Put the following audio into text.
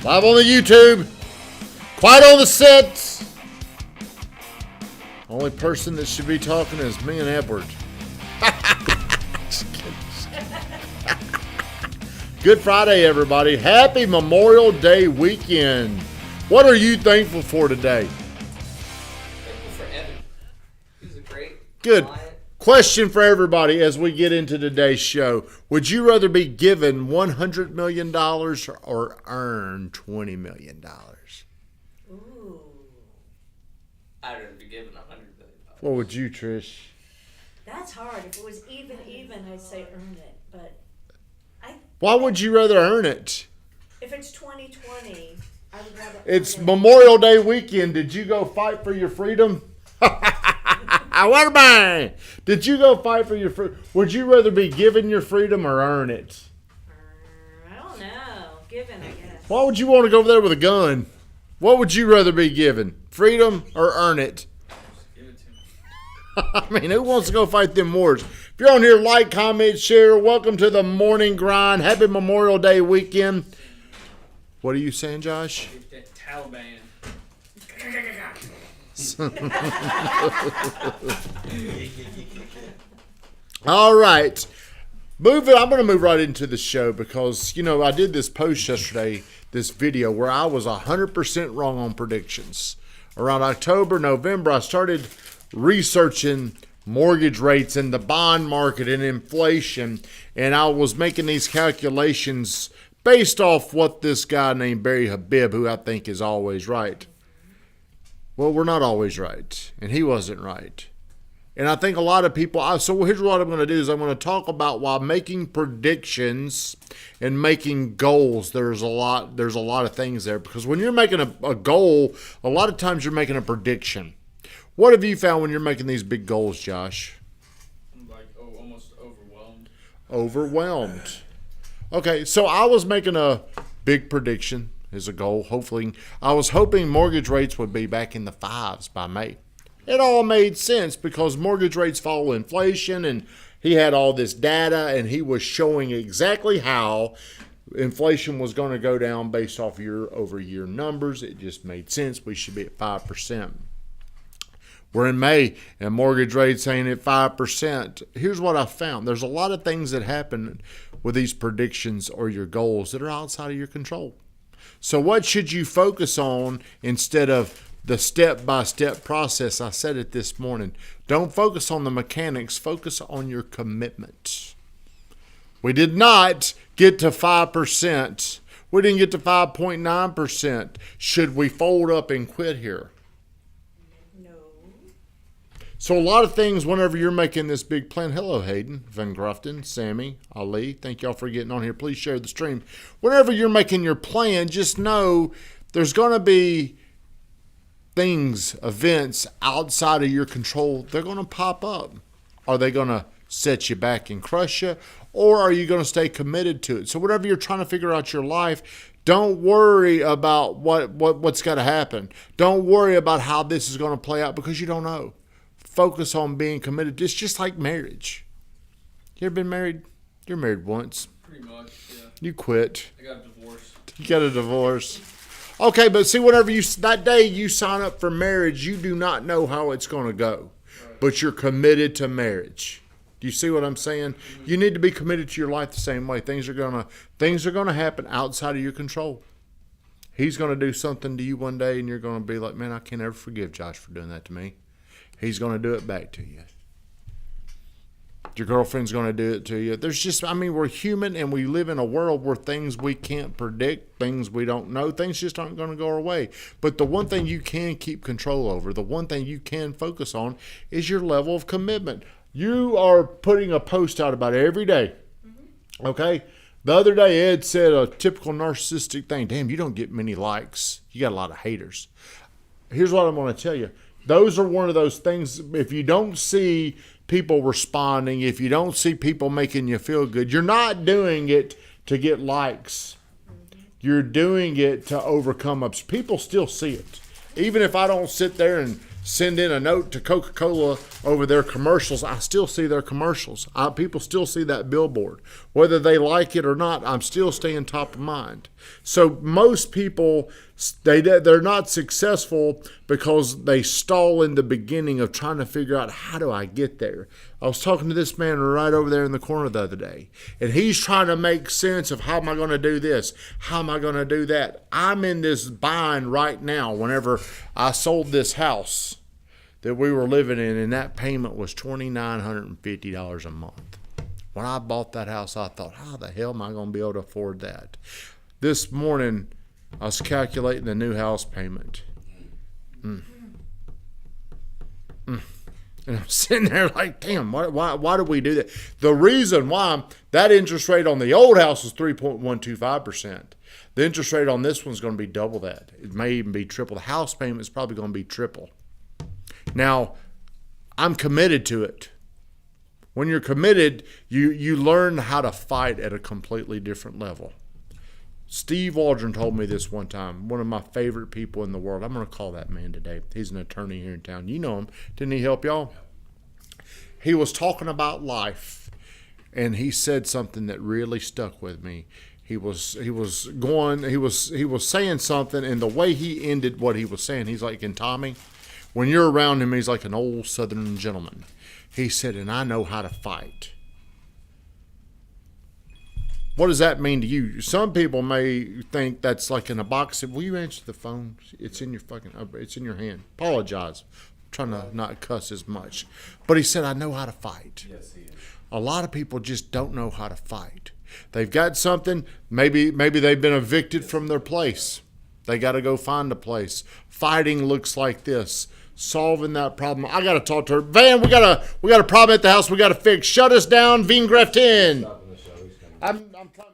Live on the YouTube. Quiet on the set. Only person that should be talking is me and Edward. Good Friday, everybody. Happy Memorial Day weekend. What are you thankful for today? Thankful for Evan. He's a great Good. client. Question for everybody as we get into today's show. Would you rather be given $100 million or earn $20 million? Ooh. I'd rather be given $100 million. What would you, Trish? That's hard. If it was even, I'd say earn it. But Why would you rather earn it? if it's 2020, I would rather It's earn it. Memorial Day weekend. Did you go fight for your freedom? What am I? Did you go fight for your freedom? Would you rather be given your freedom or earn it? I don't know. Given, I guess. Why would you want to go over there with a gun? What would you rather be given? Freedom or earn it? Give it to me. I mean, who wants to go fight them wars? If you're on here, like, comment, share. Welcome to the morning grind. Happy Memorial Day weekend. What are you saying, Josh? Give that Taliban. All right. I'm going to move right into the show because, I did this post yesterday, this video, where I was 100% wrong on predictions. Around October, November, I started researching mortgage rates and the bond market and inflation, and I was making these calculations based off what this guy named Barry Habib, who I think is always right. Well, we're not always right, and he wasn't right. And I think a lot of people, so here's what I'm going to do is I'm going to talk about why making predictions and making goals, there's a lot of things there. Because when you're making a goal, a lot of times you're making a prediction. What have you found when you're making these big goals, Josh? I'm almost overwhelmed. Overwhelmed. Okay, so I was making a big prediction as a goal. Hopefully, I was hoping mortgage rates would be back in the 5s by May. It all made sense because mortgage rates follow inflation, and he had all this data, and he was showing exactly how inflation was going to go down based off year-over-year numbers. It just made sense. We should be at 5%. We're in May, and mortgage rates ain't at 5%. Here's what I found. There's a lot of things that happen with these predictions or your goals that are outside of your control. So what should you focus on instead of the step-by-step process? I said it this morning. Don't focus on the mechanics. Focus on your commitment. We did not get to 5%. We didn't get to 5.9%. Should we fold up and quit here? No. So a lot of things whenever you're making this big plan. Hello, Hayden, Van Grafton, Sammy, Ali. Thank y'all for getting on here. Please share the stream. Whenever you're making your plan, just know there's going to be things, events outside of your control. They're going to pop up. Are they going to set you back and crush you? Or are you going to stay committed to it? So whatever you're trying to figure out your life, don't worry about what's got to happen. Don't worry about how this is going to play out because you don't know. Focus on being committed. It's just like marriage. You ever been married? You're married once. Pretty much, yeah. You quit. I got a divorce. You got a divorce. Okay, but see, whenever that day you sign up for marriage, you do not know how it's going to go. Right. But you're committed to marriage. Do you see what I'm saying? Mm-hmm. You need to be committed to your life the same way. Things are gonna happen outside of your control. He's gonna do something to you one day, and you're gonna be like, man, I can't ever forgive Josh for doing that to me. He's going to do it back to you. Your girlfriend's going to do it to you. We're human, and we live in a world where things we can't predict, things we don't know, things just aren't going to go our way. But the one thing you can keep control over, the one thing you can focus on is your level of commitment. You are putting a post out about it every day. Mm-hmm. Okay? The other day, Ed said a typical narcissistic thing. Damn, you don't get many likes. You got a lot of haters. Here's what I'm going to tell you. Those are one of those things, if you don't see people responding, if you don't see people making you feel good, you're not doing it to get likes. You're doing it to overcome ups. People still see it. Even if I don't sit there and send in a note to Coca-Cola over their commercials. I still see their commercials. People still see that billboard. Whether they like it or not, I'm still staying top of mind. So most people, they're not successful because they stall in the beginning of trying to figure out, how do I get there? I was talking to this man right over there in the corner the other day, and he's trying to make sense of, how am I going to do this? How am I going to do that? I'm in this bind right now. Whenever I sold this house that we were living in, and that payment was $2,950 a month. When I bought that house, I thought, how the hell am I going to be able to afford that? This morning, I was calculating the new house payment. And I'm sitting there like, damn, why did we do that? The reason why, that interest rate on the old house was 3.125%. The interest rate on this one's going to be double that. It may even be triple. The house payment is probably going to be triple. Now, I'm committed to it. When you're committed, you learn how to fight at a completely different level. Steve Waldron told me this one time, one of my favorite people in the world. I'm going to call that man today. He's an attorney here in town. You know him. Didn't he help y'all? He was talking about life, and he said something that really stuck with me. He was saying something, and the way he ended what he was saying, he's like, and Tommy, when you're around him, he's like an old Southern gentleman. He said, and I know how to fight. What does that mean to you? Some people may think that's like in a box. Will you answer the phone? It's in your it's in your hand. Apologize. I'm trying to not cuss as much. But he said, I know how to fight. Yes, he is. A lot of people just don't know how to fight. They've got something. Maybe they've been evicted from their place. They got to go find a place. Fighting looks like this. Solving that problem. I got to talk to her. Van, we got a problem at the house we got to fix. Shut us down, Veen Grafton. I'm trying to